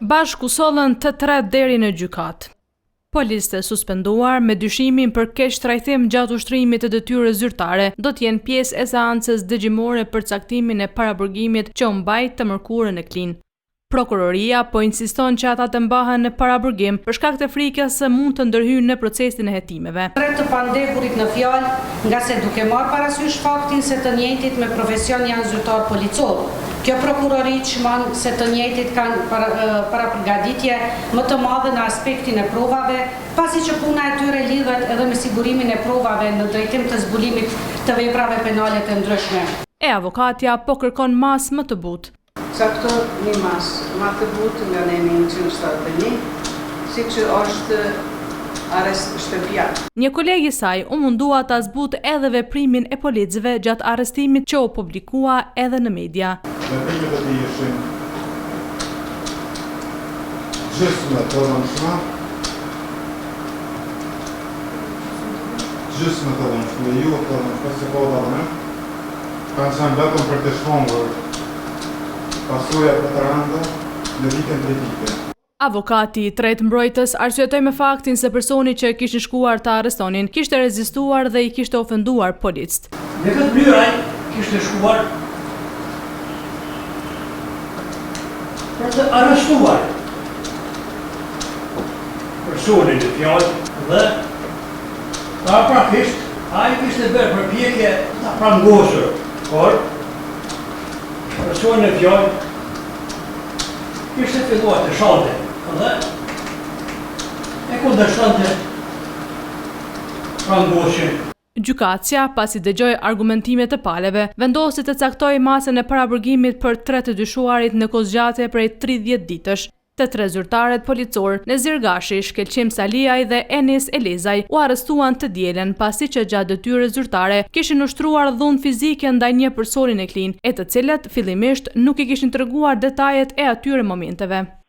Bashku sollën të tre deri në gjykat. Policët e suspenduar me dyshimin për keq trajtim gjatë ushtrimit të detyrës zyrtare do të jenë pjesë e seancës dëgjimore për caktimin e paraburgimit që u mbajt të mërkurën e Klin. Prokuroria po insiston që ata të mbahen në paraburgim për shkak të frikës se mund të ndërhyjnë në procesin e hetimeve. Drejt të pandekurit në fjalë, nga se duke marrë parasysh faktin se të njëjtit me profesion janë zyrtar policor. Kjo prokurori çmon se të njëjtit kanë parapërgatitje më të madhe në aspektin e provave, pasi që puna e tyre lidhet edhe me sigurimin e provave në drejtim të zbulimit të veprave penale të ndryshme. E avokatja po kërkon mas më të butë. Cakton një mas më të butë nga nemi 171, si që është arrest shtëpiak. Një koleg i saj u mundua ta zbutë edhe veprimin e policëve gjatë arrestimit që u publikua edhe në media. Veprimet e tij ishin gjysmë të rëndshme, ju të rëndshme se kodave, kanë qenë vetëm për të shkongur pasoja për të rënda në vitën kritike. Avokati i tretë mbrojtës arsyetoi me faktin se personi që kishin shkuar të arrestonin kishte rezistuar dhe i kishte ofenduar policët. Në këtë mënyrë ai kishte shkuar për të arrestuar personin e fjalë dhe praktikisht ai kishte bërë përpjekje ta prangosur, por personi e fjalë kishte filluar të shante dhe e kundërshtonte prangosjen. Gjykatësia, pasi dëgjoi argumentimet e palëve, vendosi të caktoi masën e paraburgimit për 3 të dyshuarit në kozgjatje prej 30 ditësh. Të tre zyrtarët policor, Nezir Gashi, Shkelqim Saliaj dhe Enis Elezaj, u arrestuan të dielen pasi që gjatë detyrës zyrtare kishin ushtruar dhunë fizike ndaj një personi në Klin, e të cilët fillimisht nuk i kishin treguar detajet e atyre momenteve.